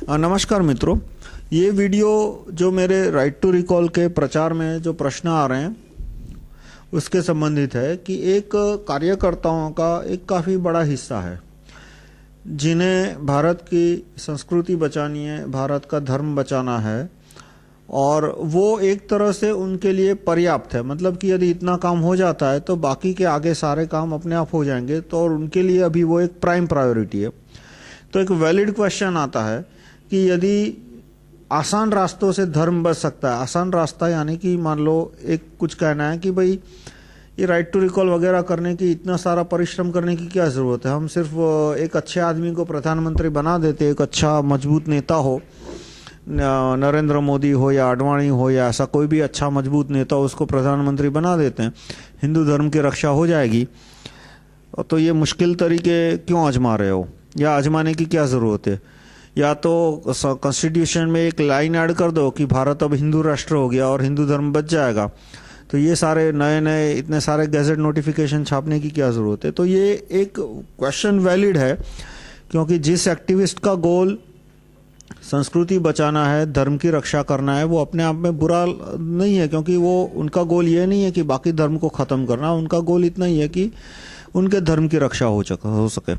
नमस्कार मित्रों, ये वीडियो जो मेरे राइट टू रिकॉल के प्रचार में जो प्रश्न आ रहे हैं उसके संबंधित है कि एक कार्यकर्ताओं का एक काफ़ी बड़ा हिस्सा है जिन्हें भारत की संस्कृति बचानी है, भारत का धर्म बचाना है और वो एक तरह से उनके लिए पर्याप्त है। मतलब कि यदि इतना काम हो जाता है तो बाकी के आगे सारे काम अपने आप हो जाएंगे, तो और उनके लिए अभी वो एक प्राइम प्रायोरिटी है। तो एक वैलिड क्वेश्चन आता है कि यदि आसान रास्तों से धर्म बच सकता है, आसान रास्ता यानी कि मान लो एक कुछ कहना है कि भाई ये राइट टू रिकॉल वगैरह करने की इतना सारा परिश्रम करने की क्या ज़रूरत है, हम सिर्फ एक अच्छे आदमी को प्रधानमंत्री बना देते, एक अच्छा मजबूत नेता हो, नरेंद्र मोदी हो या आडवाणी हो या ऐसा कोई भी अच्छा मजबूत नेता उसको प्रधानमंत्री बना देते हैं, हिंदू धर्म की रक्षा हो जाएगी। तो ये मुश्किल तरीके क्यों आजमा रहे हो, या आजमाने की क्या ज़रूरत है? या तो कॉन्स्टिट्यूशन में एक लाइन ऐड कर दो कि भारत अब हिंदू राष्ट्र हो गया और हिंदू धर्म बच जाएगा। तो ये सारे नए नए इतने सारे गैजेट नोटिफिकेशन छापने की क्या ज़रूरत है? तो ये एक क्वेश्चन वैलिड है, क्योंकि जिस एक्टिविस्ट का गोल संस्कृति बचाना है, धर्म की रक्षा करना है, वो अपने आप में बुरा नहीं है, क्योंकि वो उनका गोल ये नहीं है कि बाकी धर्म को ख़त्म करना, उनका गोल इतना ही है कि उनके धर्म की रक्षा हो सके।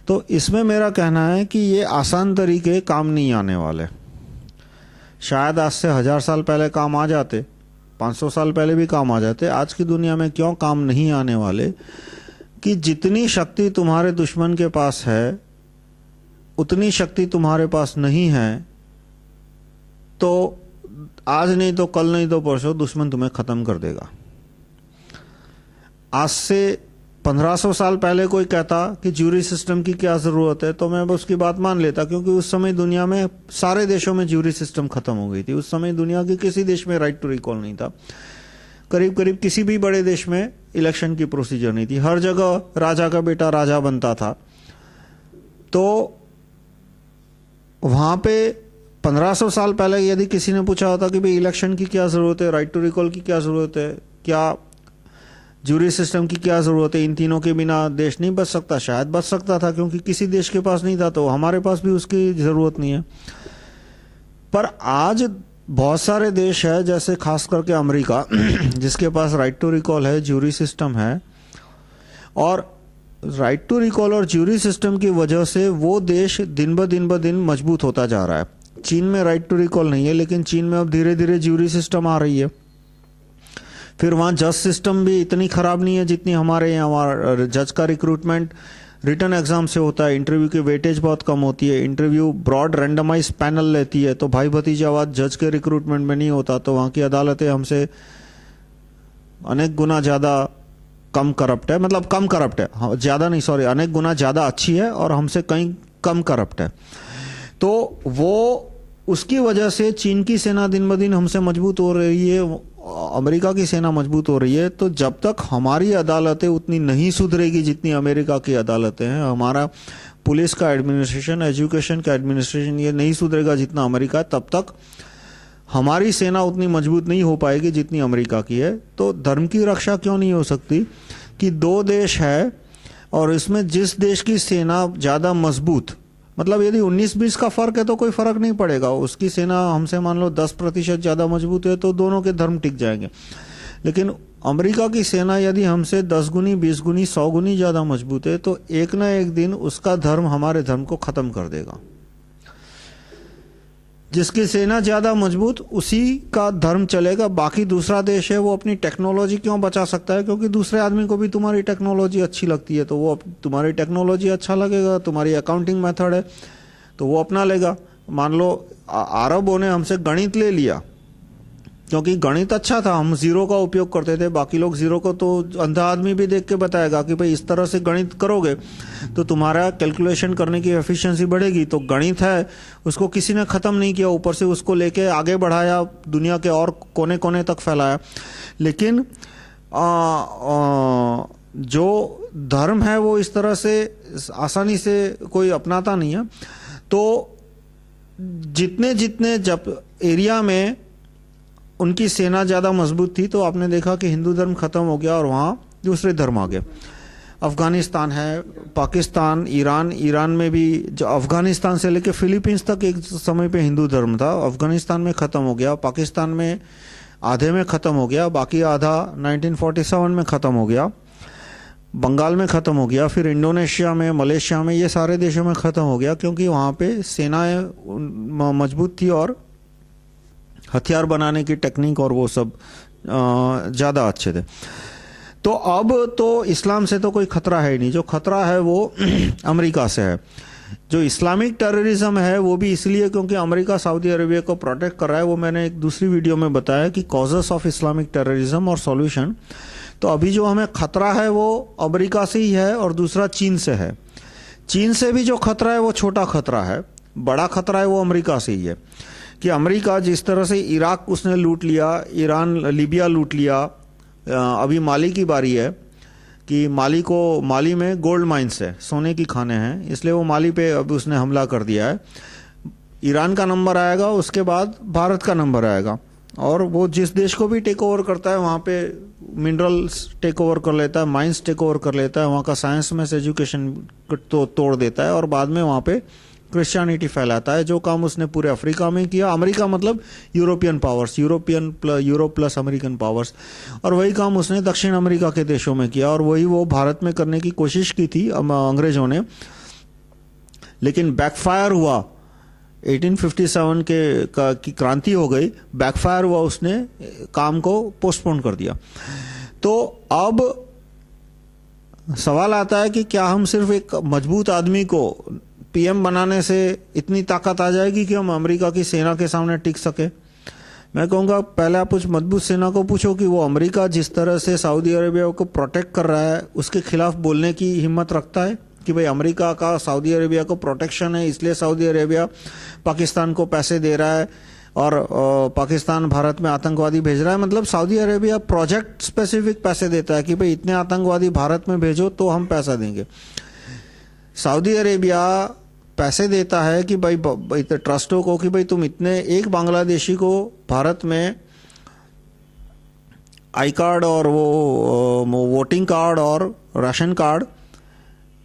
तो इसमें मेरा कहना है कि ये आसान तरीके काम नहीं आने वाले। शायद आज से 1000 साल पहले काम आ जाते, 500 साल पहले भी काम आ जाते। आज की दुनिया में क्यों काम नहीं आने वाले कि जितनी शक्ति तुम्हारे दुश्मन के पास है उतनी शक्ति तुम्हारे पास नहीं है, तो आज नहीं तो कल नहीं तो परसों दुश्मन तुम्हें खत्म कर देगा। आज से 1500 साल पहले कोई कहता कि ज्यूरी सिस्टम की क्या ज़रूरत है, तो मैं उसकी बात मान लेता, क्योंकि उस समय दुनिया में सारे देशों में ज्यूरी सिस्टम खत्म हो गई थी। उस समय दुनिया के किसी देश में राइट टू रिकॉल नहीं था, करीब करीब किसी भी बड़े देश में इलेक्शन की प्रोसीजर नहीं थी, हर जगह राजा का बेटा राजा बनता था। तो वहाँ पे 1500 साल पहले यदि किसी ने पूछा होता कि भाई इलेक्शन की क्या ज़रूरत है, राइट टू रिकॉल की क्या ज़रूरत है, क्या ज्यूरी सिस्टम की क्या ज़रूरत है, इन तीनों के बिना देश नहीं बच सकता, शायद बच सकता था, क्योंकि किसी देश के पास नहीं था, तो हमारे पास भी उसकी ज़रूरत नहीं है। पर आज बहुत सारे देश है, जैसे खास करके अमेरिका जिसके पास राइट टू रिकॉल है, ज्यूरी सिस्टम है, और राइट टू रिकॉल और ज्यूरी सिस्टम की वजह से वो देश दिन ब दिन मजबूत होता जा रहा है। चीन में राइट टू रिकॉल नहीं है, लेकिन चीन में अब धीरे धीरे ज्यूरी सिस्टम आ रही है। फिर वहाँ जज सिस्टम भी इतनी ख़राब नहीं है जितनी हमारे यहाँ। जज का रिक्रूटमेंट रिटर्न एग्जाम से होता है, इंटरव्यू की वेटेज बहुत कम होती है, इंटरव्यू ब्रॉड रैंडमाइज पैनल लेती है, तो भाई भतीजावाद जज के रिक्रूटमेंट में नहीं होता। तो वहाँ की अदालतें हमसे अनेक गुना ज़्यादा कम करप्ट है, मतलब कम करप्ट है, ज़्यादा नहीं, सॉरी, अनेक गुना ज़्यादा अच्छी है और हमसे कहीं कम करप्ट है। तो वो उसकी वजह से चीन की सेना दिन ब दिन हमसे मजबूत हो रही है, अमेरिका की सेना मजबूत हो रही है। तो जब तक हमारी अदालतें उतनी नहीं सुधरेगी जितनी अमेरिका की अदालतें हैं, हमारा पुलिस का एडमिनिस्ट्रेशन, एजुकेशन का एडमिनिस्ट्रेशन ये नहीं सुधरेगा जितना अमेरिका है, तब तक हमारी सेना उतनी मजबूत नहीं हो पाएगी जितनी अमेरिका की है। तो धर्म की रक्षा क्यों नहीं हो सकती कि दो देश है और इसमें जिस देश की सेना ज़्यादा मजबूत, मतलब यदि 19-20 का फ़र्क है तो कोई फ़र्क नहीं पड़ेगा, उसकी सेना हमसे मान लो 10% ज़्यादा मजबूत है तो दोनों के धर्म टिक जाएंगे। लेकिन अमेरिका की सेना यदि हमसे 10 गुनी, 20 गुनी, 100 गुनी ज़्यादा मजबूत है तो एक ना एक दिन उसका धर्म हमारे धर्म को ख़त्म कर देगा। जिसकी सेना ज़्यादा मजबूत उसी का धर्म चलेगा। बाकी दूसरा देश है वो अपनी टेक्नोलॉजी क्यों बचा सकता है, क्योंकि दूसरे आदमी को भी तुम्हारी टेक्नोलॉजी अच्छी लगती है, तो वो तुम्हारी टेक्नोलॉजी अच्छा लगेगा, तुम्हारी अकाउंटिंग मेथड है तो वो अपना लेगा। मान लो अरबों ने हमसे गणित ले लिया क्योंकि गणित अच्छा था, हम जीरो का उपयोग करते थे, बाकी लोग जीरो को तो अंधा आदमी भी देख के बताएगा कि भाई इस तरह से गणित करोगे तो तुम्हारा कैलकुलेशन करने की एफिशिएंसी बढ़ेगी। तो गणित है उसको किसी ने ख़त्म नहीं किया, ऊपर से उसको लेके आगे बढ़ाया, दुनिया के और कोने कोने तक फैलाया। लेकिन जो धर्म है वो इस तरह से आसानी से कोई अपनाता नहीं है। तो जितने जितने जब एरिया में उनकी सेना ज़्यादा मजबूत थी तो आपने देखा कि हिंदू धर्म ख़त्म हो गया और वहाँ दूसरे धर्म आ गए। अफगानिस्तान है, पाकिस्तान, ईरान। ईरान में भी जो अफगानिस्तान से लेकर फिलीपींस तक एक समय पे हिंदू धर्म था, अफगानिस्तान में ख़त्म हो गया, पाकिस्तान में आधे में ख़त्म हो गया, बाकी आधा 1947 में ख़त्म हो गया, बंगाल में ख़त्म हो गया, फिर इंडोनेशिया में, मलेशिया में, ये सारे देशों में ख़त्म हो गया क्योंकि वहाँ पे सेनाएं मजबूत थी और हथियार बनाने की टेक्निक और वो सब ज़्यादा अच्छे थे। तो अब तो इस्लाम से तो कोई खतरा है ही नहीं, जो खतरा है वो अमेरिका से है। जो इस्लामिक टेररिज्म है वो भी इसलिए क्योंकि अमेरिका सऊदी अरेबिया को प्रोटेक्ट कर रहा है। वो मैंने एक दूसरी वीडियो में बताया कि कॉजेस ऑफ इस्लामिक टेररिज्म और सॉल्यूशन। तो अभी जो हमें खतरा है वो अमेरिका से ही है और दूसरा चीन से है। चीन से भी जो खतरा है वो छोटा खतरा है, बड़ा खतरा है वो अमेरिका से ही है। कि अमेरिका जिस तरह से इराक उसने लूट लिया, ईरान, लीबिया लूट लिया, अभी माली की बारी है कि माली में गोल्ड माइंस है, सोने की खाने हैं, इसलिए वो माली पे अभी उसने हमला कर दिया है। ईरान का नंबर आएगा, उसके बाद भारत का नंबर आएगा, और वो जिस देश को भी टेक ओवर करता है वहाँ पे मिनरल्स टेक ओवर कर लेता है, माइंस टेक ओवर कर लेता है, वहाँ का साइंस में एजुकेशन तो तोड़ देता है और बाद में वहाँ पे क्रिश्चियनिटी फैलाता है। जो काम उसने पूरे अफ्रीका में किया, अमेरिका मतलब European powers, Europe plus American powers, और वही काम उसने दक्षिण अमेरिका के देशों में किया और वही वो भारत में करने की कोशिश की थी अंग्रेजों ने, लेकिन बैकफायर हुआ। 1857 की क्रांति हो गई, बैकफायर हुआ, उसने काम को पोस्टपोन कर दिया। तो अब सवाल आता है कि क्या हम सिर्फ एक मजबूत आदमी को पीएम बनाने से इतनी ताकत आ जाएगी कि हम अमेरिका की सेना के सामने टिक सके? मैं कहूँगा पहले आप उस मजबूत सेना को पूछो कि वो अमेरिका जिस तरह से सऊदी अरेबिया को प्रोटेक्ट कर रहा है उसके खिलाफ बोलने की हिम्मत रखता है कि भाई अमेरिका का सऊदी अरेबिया को प्रोटेक्शन है, इसलिए सऊदी अरेबिया पाकिस्तान को पैसे दे रहा है और पाकिस्तान भारत में आतंकवादी भेज रहा है। मतलब सऊदी अरेबिया प्रोजेक्ट स्पेसिफिक पैसे देता है कि भाई इतने आतंकवादी भारत में भेजो तो हम पैसा देंगे। सऊदी अरेबिया पैसे देता है कि भाई ट्रस्टों को कि भाई तुम इतने, एक बांग्लादेशी को भारत में आई कार्ड और वो वोटिंग कार्ड और राशन कार्ड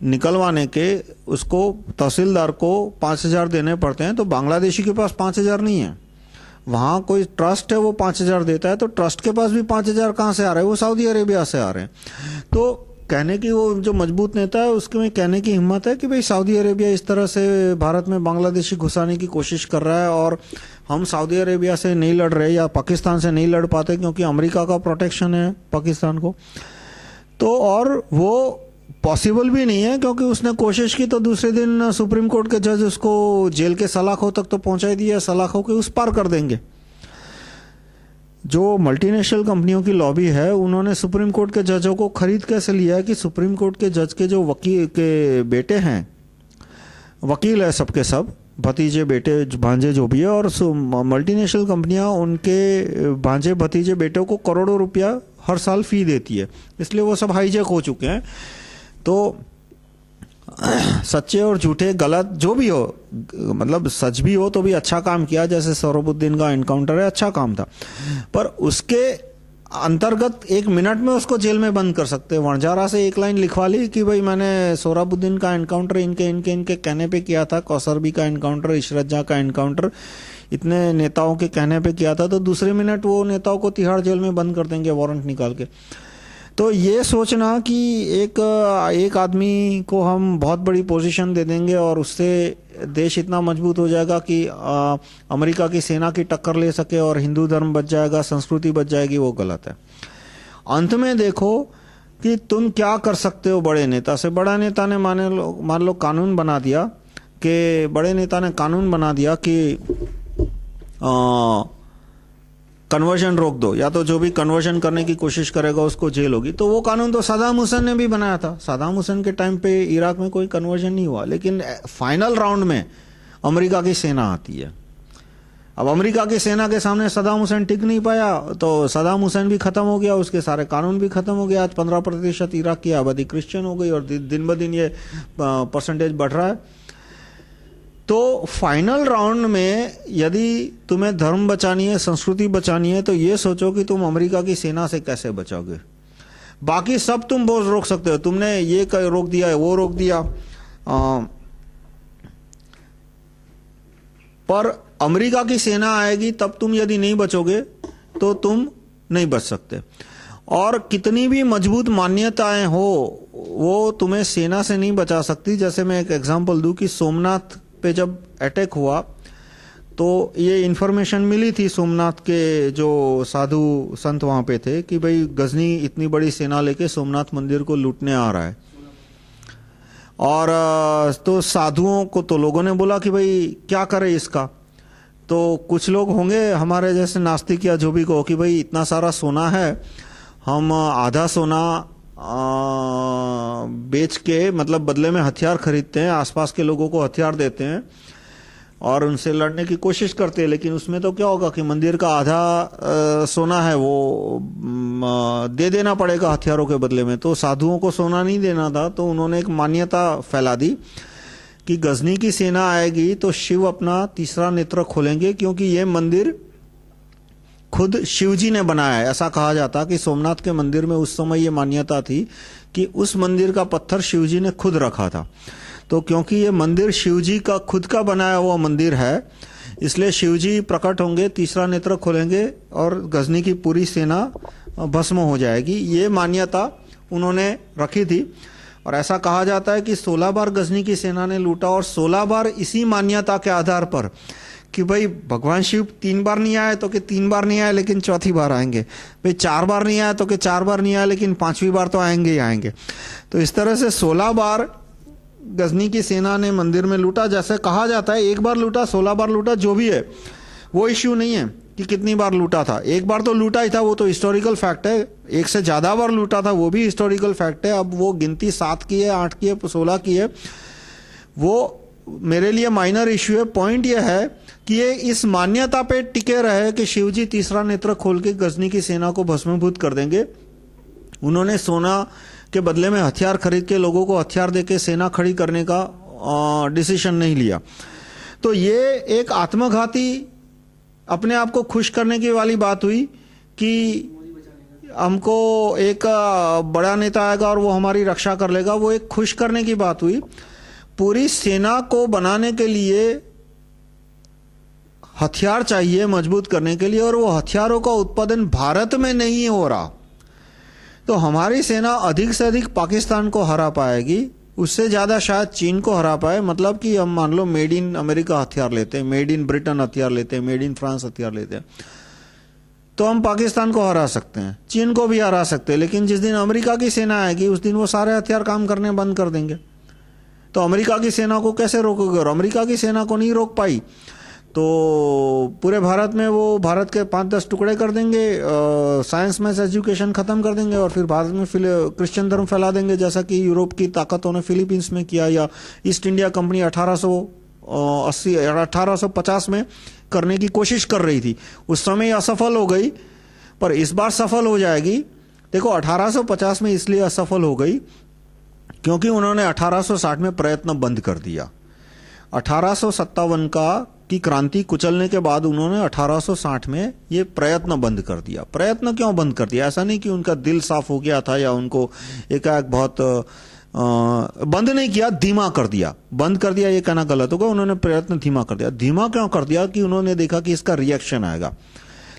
निकलवाने के उसको तहसीलदार को 5,000 देने पड़ते हैं। तो बांग्लादेशी के पास 5,000 नहीं है, वहाँ कोई ट्रस्ट है वो 5,000 देता है, तो ट्रस्ट के पास भी 5,000 कहाँ से आ रहे हैं? वो सऊदी अरेबिया से आ रहे हैं। तो कहने की वो जो मजबूत नेता है उसके में कहने की हिम्मत है कि भाई सऊदी अरेबिया इस तरह से भारत में बांग्लादेशी घुसाने की कोशिश कर रहा है और हम सऊदी अरेबिया से नहीं लड़ रहे या पाकिस्तान से नहीं लड़ पाते क्योंकि अमेरिका का प्रोटेक्शन है पाकिस्तान को। तो और वो पॉसिबल भी नहीं है क्योंकि उसने कोशिश की तो दूसरे दिन सुप्रीम कोर्ट के जज उसको जेल के सलाखों तक तो पहुंचा दिया, सलाखों के उस पार कर देंगे। जो मल्टीनेशनल कंपनियों की लॉबी है उन्होंने सुप्रीम कोर्ट के जजों को खरीद कैसे लिया है कि सुप्रीम कोर्ट के जज के जो वकील के बेटे हैं, वकील है सबके सब, भतीजे बेटे भांजे जो भी है, और मल्टीनेशनल कंपनियां उनके भांजे भतीजे बेटों को करोड़ों रुपया हर साल फी देती है, इसलिए वो सब हाईजैक हो चुके हैं। तो सच्चे और झूठे गलत जो भी हो, मतलब सच भी हो तो भी अच्छा काम किया, जैसे सोहराबुद्दीन का एनकाउंटर है, अच्छा काम था, पर उसके अंतर्गत 1 मिनट में उसको जेल में बंद कर सकते हैं। वणजारा से एक लाइन लिखवा ली कि भाई मैंने सोहराबुद्दीन का एनकाउंटर इनके कहने पे किया था, कौसरबी का एनकाउंटर, इशरत जहां का एनकाउंटर इतने नेताओं के कहने पे किया था, तो दूसरे मिनट वो नेताओं को तिहाड़ जेल में बंद कर देंगे वारंट निकाल के। तो ये सोचना कि एक आदमी को हम बहुत बड़ी पोजीशन दे देंगे और उससे देश इतना मजबूत हो जाएगा कि अमेरिका की सेना की टक्कर ले सके और हिंदू धर्म बच जाएगा, संस्कृति बच जाएगी, वो गलत है। अंत में देखो कि तुम क्या कर सकते हो बड़े नेता से। बड़ा नेता ने मान लो कानून बना दिया कि बड़े नेता ने कानून बना दिया कि कन्वर्जन रोक दो, या तो जो भी कन्वर्जन करने की कोशिश करेगा उसको जेल होगी। तो वो कानून तो सद्दाम हुसैन ने भी बनाया था। सद्दाम हुसैन के टाइम पे इराक में कोई कन्वर्जन नहीं हुआ, लेकिन फाइनल राउंड में अमेरिका की सेना आती है। अब अमेरिका की सेना के सामने सद्दाम हुसैन टिक नहीं पाया तो सद्दाम हुसैन भी खत्म हो गया, उसके सारे कानून भी खत्म हो गया। आज 15% इराक की आबादी क्रिश्चियन हो गई और दिन ब दिन ये परसेंटेज बढ़ रहा है। तो फाइनल राउंड में यदि तुम्हें धर्म बचानी है, संस्कृति बचानी है, तो ये सोचो कि तुम अमेरिका की सेना से कैसे बचोगे। बाकी सब तुम बोझ रोक सकते हो, तुमने ये रोक दिया है, वो रोक दिया, पर अमेरिका की सेना आएगी तब तुम यदि नहीं बचोगे तो तुम नहीं बच सकते। और कितनी भी मजबूत मान्यताएं हो वो तुम्हें सेना से नहीं बचा सकती। जैसे मैं एक एग्जांपल दूं कि सोमनाथ पे जब अटैक हुआ तो ये इन्फॉर्मेशन मिली थी सोमनाथ के जो साधु संत वहां पे थे कि भाई गजनी इतनी बड़ी सेना लेके सोमनाथ मंदिर को लूटने आ रहा है। और तो साधुओं को तो लोगों ने बोला कि भाई क्या करे इसका। तो कुछ लोग होंगे हमारे जैसे नास्तिक या जो भी कहो कि भाई इतना सारा सोना है, हम आधा सोना बेच के मतलब बदले में हथियार खरीदते हैं, आसपास के लोगों को हथियार देते हैं और उनसे लड़ने की कोशिश करते हैं, लेकिन उसमें तो क्या होगा कि मंदिर का आधा सोना है वो दे देना पड़ेगा हथियारों के बदले में। तो साधुओं को सोना नहीं देना था, तो उन्होंने एक मान्यता फैला दी कि गजनी की सेना आएगी तो शिव अपना तीसरा नेत्र खोलेंगे, क्योंकि ये मंदिर खुद शिवजी ने बनाया है। ऐसा कहा जाता कि सोमनाथ के मंदिर में उस समय ये मान्यता थी कि उस मंदिर का पत्थर शिवजी ने खुद रखा था। तो क्योंकि ये मंदिर शिवजी का खुद का बनाया हुआ मंदिर है, इसलिए शिवजी प्रकट होंगे, तीसरा नेत्र खोलेंगे और गजनी की पूरी सेना भस्म हो जाएगी। ये मान्यता उन्होंने रखी थी। और ऐसा कहा जाता है कि 16 बार गजनी की सेना ने लूटा और 16 बार इसी मान्यता के आधार पर कि भाई भगवान शिव 3 बार नहीं आए तो कि 3 बार नहीं आए लेकिन चौथी बार आएंगे, भाई 4 बार नहीं आए तो कि 4 बार नहीं आए लेकिन 5वीं बार तो आएंगे ही आएंगे। तो इस तरह से 16 बार गजनी की सेना ने मंदिर में लूटा। जैसे कहा जाता है 1 बार लूटा, 16 बार लूटा, जो भी है वो इश्यू नहीं है कि कितनी बार लूटा था। 1 बार तो लूटा ही था, वो तो हिस्टोरिकल फैक्ट है। 1 से ज्यादा बार लूटा था, वो भी हिस्टोरिकल फैक्ट है। अब वो गिनती 7 की है, 8 की है, 16 की है, वो मेरे लिए माइनर इश्यू है। पॉइंट ये है कि ये इस मान्यता पे टिके रहे कि शिवजी तीसरा नेत्र खोल के गजनी की सेना को भस्मीभूत कर देंगे। उन्होंने सोना के बदले में हथियार खरीद के लोगों को हथियार देके सेना खड़ी करने का डिसीजन नहीं लिया। तो ये एक आत्मघाती अपने आप को खुश करने की वाली बात हुई कि हमको एक बड़ा नेता आएगा और वो हमारी रक्षा कर लेगा, वो एक खुश करने की बात हुई। पूरी सेना को बनाने के लिए हथियार चाहिए मजबूत करने के लिए, और वो हथियारों का उत्पादन भारत में नहीं हो रहा। तो हमारी सेना अधिक से अधिक पाकिस्तान को हरा पाएगी, उससे ज्यादा शायद चीन को हरा पाए। मतलब कि हम मान लो मेड इन अमेरिका हथियार लेते हैं, मेड इन ब्रिटेन हथियार लेते हैं, मेड इन फ्रांस हथियार लेते हैं, तो हम पाकिस्तान को हरा सकते हैं, चीन को भी हरा सकते हैं। लेकिन जिस दिन अमेरिका की सेना आएगी उस दिन वो सारे हथियार काम करने बंद कर देंगे। तो अमेरिका की सेना को कैसे रोकोगे? और अमेरिका की सेना को नहीं रोक पाई तो पूरे भारत में वो भारत के 5-10 टुकड़े कर देंगे, साइंस में एजुकेशन खत्म कर देंगे और फिर भारत में क्रिश्चियन धर्म फैला देंगे, जैसा कि यूरोप की ताकतों ने फिलीपींस में किया या ईस्ट इंडिया कंपनी 1850 में करने की कोशिश कर रही थी। उस समय असफल हो गई, पर इस बार सफल हो जाएगी। देखो 1850 में इसलिए असफल हो गई क्योंकि उन्होंने 1860 में प्रयत्न बंद कर दिया। 1857 की क्रांति कुचलने के बाद उन्होंने 1860 में ये प्रयत्न बंद कर दिया। प्रयत्न क्यों बंद कर दिया? ऐसा नहीं कि उनका दिल साफ हो गया था या उनको एकाएक बहुत बंद नहीं किया, धीमा कर दिया। बंद कर दिया ये कहना गलत होगा, उन्होंने प्रयत्न धीमा कर दिया। धीमा क्यों कर दिया? कि उन्होंने देखा कि इसका रिएक्शन आएगा।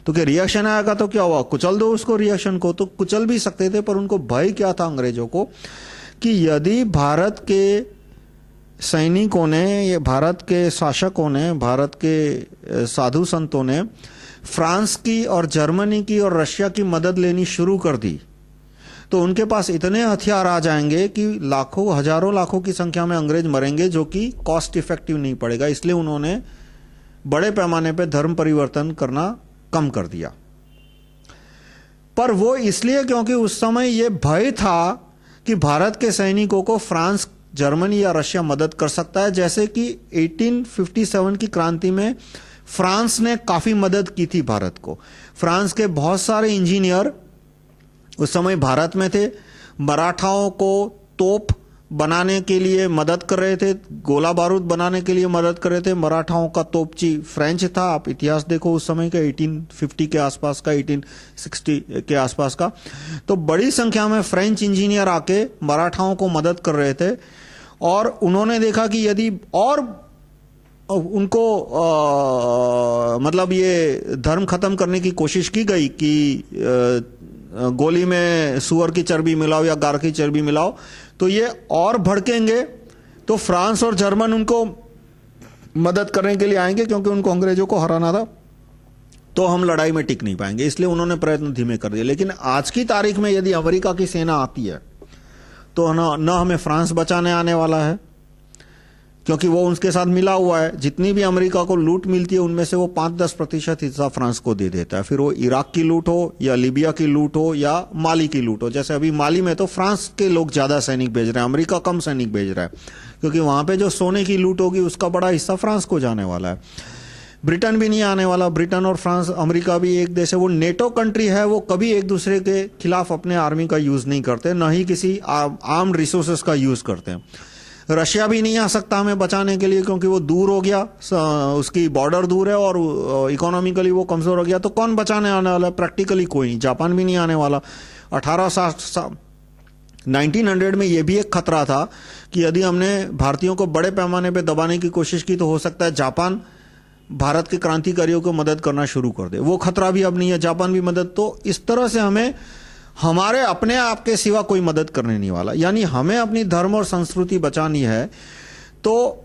तो क्या रिएक्शन आएगा तो क्या हुआ? कुचल दो उसको, रिएक्शन को। तो कुचल भी सकते थे, पर उनको भय क्या था अंग्रेजों को कि यदि भारत के सैनिकों ने, ये भारत के शासकों ने, भारत के साधु संतों ने फ्रांस की और जर्मनी की और रशिया की मदद लेनी शुरू कर दी, तो उनके पास इतने हथियार आ जाएंगे कि लाखों, हजारों लाखों की संख्या में अंग्रेज मरेंगे, जो कि कॉस्ट इफेक्टिव नहीं पड़ेगा। इसलिए उन्होंने बड़े पैमाने पर धर्म परिवर्तन करना कम कर दिया। पर वो इसलिए क्योंकि उस समय ये भय था कि भारत के सैनिकों को फ्रांस, जर्मनी या रशिया मदद कर सकता है। जैसे कि 1857 की क्रांति में फ्रांस ने काफी मदद की थी भारत को। फ्रांस के बहुत सारे इंजीनियर उस समय भारत में थे। मराठाओं को तोप बनाने के लिए मदद कर रहे थे, गोला बारूद बनाने के लिए मदद कर रहे थे। मराठाओं का तोपची फ्रेंच था, आप इतिहास देखो उस समय का 1850 के आसपास का, 1860 के आसपास का। तो बड़ी संख्या में फ्रेंच इंजीनियर आके मराठाओं को मदद कर रहे थे और उन्होंने देखा कि यदि और उनको मतलब ये धर्म खत्म करने की कोशिश की गई कि गोली में सुअर की चर्बी मिलाओ या गार की चर्बी मिलाओ तो ये और भड़केंगे, तो फ्रांस और जर्मन उनको मदद करने के लिए आएंगे क्योंकि उनको अंग्रेजों को हराना था, तो हम लड़ाई में टिक नहीं पाएंगे, इसलिए उन्होंने प्रयत्न धीमे कर दिए। लेकिन आज की तारीख में यदि अमेरिका की सेना आती है तो न हमें फ्रांस बचाने आने वाला है क्योंकि वो उनके साथ मिला हुआ है। जितनी भी अमेरिका को लूट मिलती है उनमें से वो 5-10% हिस्सा फ्रांस को दे देता है, फिर वो इराक की लूट हो या लीबिया की लूट हो या माली की लूट हो। जैसे अभी माली में तो फ्रांस के लोग ज्यादा सैनिक भेज रहे हैं, अमेरिका कम सैनिक भेज रहा है क्योंकि वहां पे जो सोने की लूट होगी उसका बड़ा हिस्सा फ्रांस को जाने वाला है। ब्रिटेन भी नहीं आने वाला। ब्रिटेन और फ्रांस, अमेरिका भी एक देश है, वो नेटो कंट्री है, वो कभी एक दूसरे के खिलाफ अपने आर्मी का यूज नहीं करते, न ही किसी आर्म्ड रिसोर्सेस का यूज करते हैं। रशिया भी नहीं आ सकता हमें बचाने के लिए क्योंकि वो दूर हो गया, उसकी बॉर्डर दूर है और इकोनॉमिकली वो कमजोर हो गया, तो कौन बचाने आने वाला है? प्रैक्टिकली कोई नहीं। जापान भी नहीं आने वाला। 1900 में ये भी एक खतरा था कि यदि हमने भारतीयों को बड़े पैमाने पे दबाने की कोशिश की तो हो सकता है जापान भारत के क्रांतिकारियों को मदद करना शुरू कर दे। वो खतरा भी अब नहीं है, जापान भी मदद। तो इस तरह से हमें हमारे अपने आप के सिवा कोई मदद करने नहीं वाला, यानी हमें अपनी धर्म और संस्कृति बचानी है। तो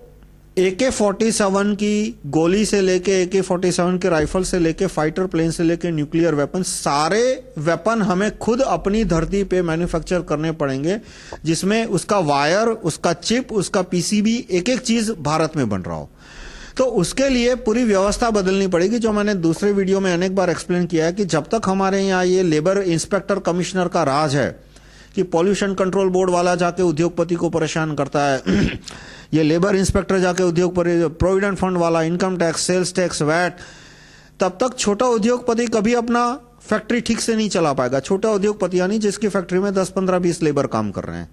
AK-47 की गोली से लेके AK-47 के राइफल से लेके फाइटर प्लेन से लेके न्यूक्लियर वेपन, सारे वेपन हमें खुद अपनी धरती पे मैन्युफैक्चर करने पड़ेंगे, जिसमें उसका वायर, उसका चिप, उसका PCB, एक एक चीज भारत में बन रहा हो। तो उसके लिए पूरी व्यवस्था बदलनी पड़ेगी, जो मैंने दूसरे वीडियो में अनेक बार एक्सप्लेन किया है कि जब तक हमारे यहाँ ये लेबर इंस्पेक्टर कमिश्नर का राज है कि पॉल्यूशन कंट्रोल बोर्ड वाला जाके उद्योगपति को परेशान करता है ये लेबर इंस्पेक्टर जाके उद्योगपति, प्रोविडेंट फंड वाला, income tax, sales tax, VAT, तब तक छोटा उद्योगपति कभी अपना फैक्ट्री ठीक से नहीं चला पाएगा। छोटा उद्योगपति यानी जिसकी फैक्ट्री में 10, 15, 20 लेबर काम कर रहे हैं।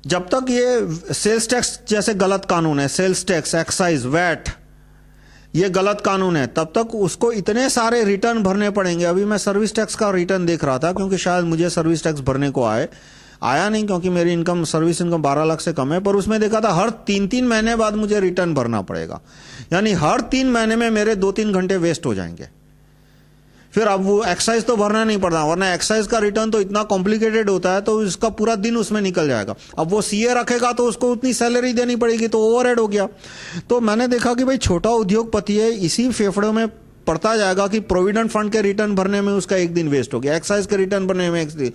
जब तक ये सेल्स टैक्स जैसे गलत कानून है, सेल्स टैक्स, एक्साइज, वैट, ये गलत कानून है, तब तक उसको इतने सारे रिटर्न भरने पड़ेंगे। अभी मैं सर्विस टैक्स का रिटर्न देख रहा था क्योंकि शायद मुझे सर्विस टैक्स भरने को आया नहीं क्योंकि मेरी इनकम, सर्विस इनकम 12 लाख से कम है, पर उसमें देखा था हर 3-3 महीने बाद मुझे रिटर्न भरना पड़ेगा, यानी हर 3 महीने में मेरे 2-3 घंटे वेस्ट हो जाएंगे। फिर अब वो एक्साइज तो भरना नहीं पड़ता, वरना एक्साइज का रिटर्न तो इतना कॉम्प्लिकेटेड होता है तो इसका पूरा दिन उसमें निकल जाएगा। अब वो CA रखेगा तो उसको उतनी सैलरी देनी पड़ेगी, तो ओवरहेड हो गया। तो मैंने देखा कि भाई छोटा उद्योगपति है, इसी फेफड़ों में पड़ता जाएगा कि प्रोविडेंट फंड के रिटर्न भरने में उसका एक दिन वेस्ट हो गया, एक्साइज के रिटर्न भरने में एक दिन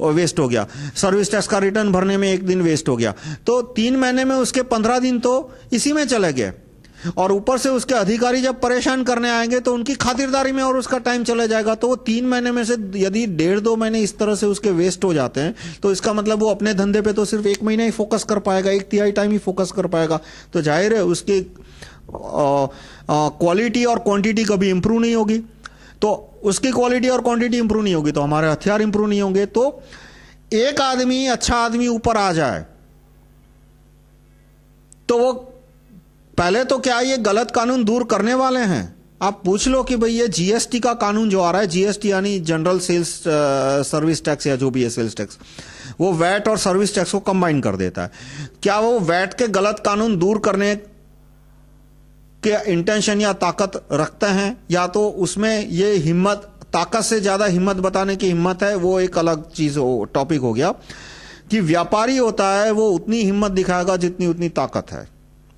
वेस्ट हो गया, सर्विस टैक्स का रिटर्न भरने में एक दिन वेस्ट हो गया। तो 3 महीने में उसके 15 दिन तो इसी में चले गए, और ऊपर से उसके अधिकारी जब परेशान करने आएंगे तो उनकी खातिरदारी में और उसका टाइम चला जाएगा। तो वो 3 महीने में से यदि 1.5-2 महीने इस तरह से उसके वेस्ट हो जाते हैं तो इसका मतलब वो अपने धंधे पे तो सिर्फ 1 महीना ही फोकस कर पाएगा, 1/3 टाइम ही फोकस कर पाएगा। तो जाहिर है उसकी क्वालिटी और क्वांटिटी कभी इंप्रूव नहीं होगी। तो उसकी क्वालिटी और क्वांटिटी इंप्रूव नहीं होगी तो हमारे हथियार इंप्रूव नहीं होंगे। तो एक आदमी, अच्छा आदमी ऊपर आ जाए तो वो पहले तो क्या ये गलत कानून दूर करने वाले हैं। आप पूछ लो कि भाई ये GST का कानून जो आ रहा है, GST यानी जनरल सेल्स सर्विस टैक्स या जो भी है सेल्स टैक्स, वो वैट और सर्विस टैक्स को कंबाइन कर देता है। क्या वो वैट के गलत कानून दूर करने के इंटेंशन या ताकत रखते हैं, या तो उसमें ये हिम्मत, ताकत से ज्यादा हिम्मत बताने की हिम्मत है, वो एक अलग चीज टॉपिक हो गया। कि व्यापारी होता है वो उतनी हिम्मत दिखाएगा जितनी उतनी ताकत है,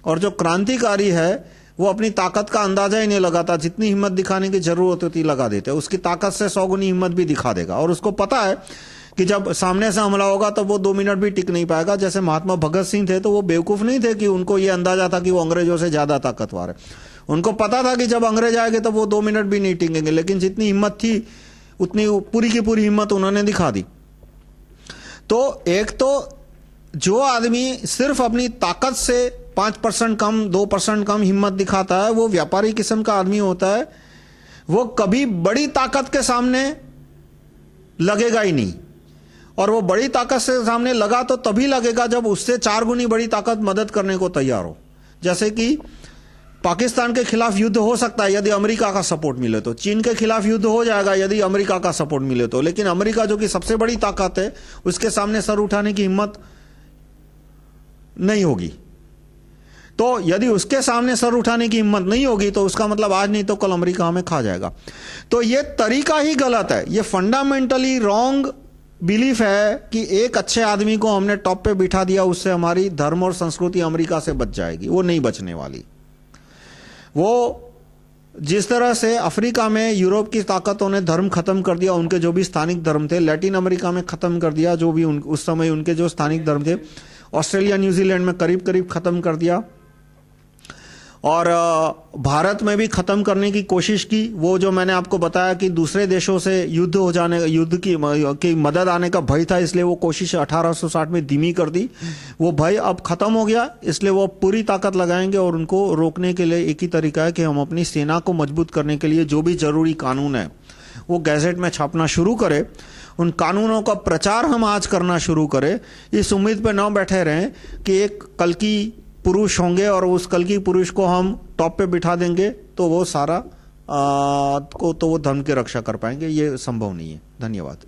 और जो क्रांतिकारी है वो अपनी ताकत का अंदाजा ही नहीं लगाता, जितनी हिम्मत दिखाने की जरूरत होती लगा देते हैं। उसकी ताकत से 100 गुनी हिम्मत भी दिखा देगा, और उसको पता है कि जब सामने से हमला होगा तो वो 2 मिनट भी टिक नहीं पाएगा। जैसे महात्मा भगत सिंह थे तो वो बेवकूफ नहीं थे कि उनको ये अंदाजा था कि वो अंग्रेजों से ज्यादा ताकतवर है। उनको पता था कि जब अंग्रेज आएंगे तो वो 2 मिनट भी नहीं टिकेंगे, लेकिन जितनी हिम्मत थी उतनी पूरी की पूरी हिम्मत उन्होंने दिखा दी। तो एक तो जो आदमी सिर्फ अपनी ताकत से 5% कम, 2% कम हिम्मत दिखाता है, वो व्यापारी किस्म का आदमी होता है। वो कभी बड़ी ताकत के सामने लगेगा ही नहीं, और वो बड़ी ताकत से सामने लगा तो तभी लगेगा जब उससे 4 गुनी बड़ी ताकत मदद करने को तैयार हो। जैसे कि पाकिस्तान के खिलाफ युद्ध हो सकता है यदि अमेरिका का सपोर्ट मिले तो, चीन के खिलाफ युद्ध हो जाएगा यदि अमेरिका का सपोर्ट मिले तो, लेकिन अमेरिका जो कि सबसे बड़ी ताकत है उसके सामने सर उठाने की हिम्मत नहीं होगी। तो यदि उसके सामने सर उठाने की हिम्मत नहीं होगी तो उसका मतलब आज नहीं तो कल अमेरिका हमें खा जाएगा। तो यह तरीका ही गलत है, यह फंडामेंटली रॉन्ग बिलीफ है कि एक अच्छे आदमी को हमने टॉप पे बिठा दिया उससे हमारी धर्म और संस्कृति अमेरिका से बच जाएगी। वो नहीं बचने वाली। वो जिस तरह से अफ्रीका में यूरोप की ताकतों ने धर्म खत्म कर दिया, उनके जो भी स्थानिक धर्म थे, लैटिन अमेरिका में खत्म कर दिया जो भी उस समय उनके जो स्थानिक धर्म थे, ऑस्ट्रेलिया न्यूजीलैंड में करीब करीब खत्म कर दिया, और भारत में भी खत्म करने की कोशिश की। वो जो मैंने आपको बताया कि दूसरे देशों से युद्ध की मदद आने का भय था, इसलिए वो कोशिश 1860 में धीमी कर दी। वो भय अब खत्म हो गया, इसलिए वो पूरी ताकत लगाएंगे और उनको रोकने के लिए एक ही तरीका है कि हम अपनी सेना को मजबूत करने के लिए जो भी जरूरी कानून है वो गैजेट में छापना शुरू करें, उन कानूनों का प्रचार हम आज करना शुरू करें। इस उम्मीद पे न बैठे रहें कि एक कल की पुरुष होंगे और उस कल की पुरुष को हम टॉप पे बिठा देंगे तो वो सारा तो वो धर्म की रक्षा कर पाएंगे। ये संभव नहीं है। धन्यवाद।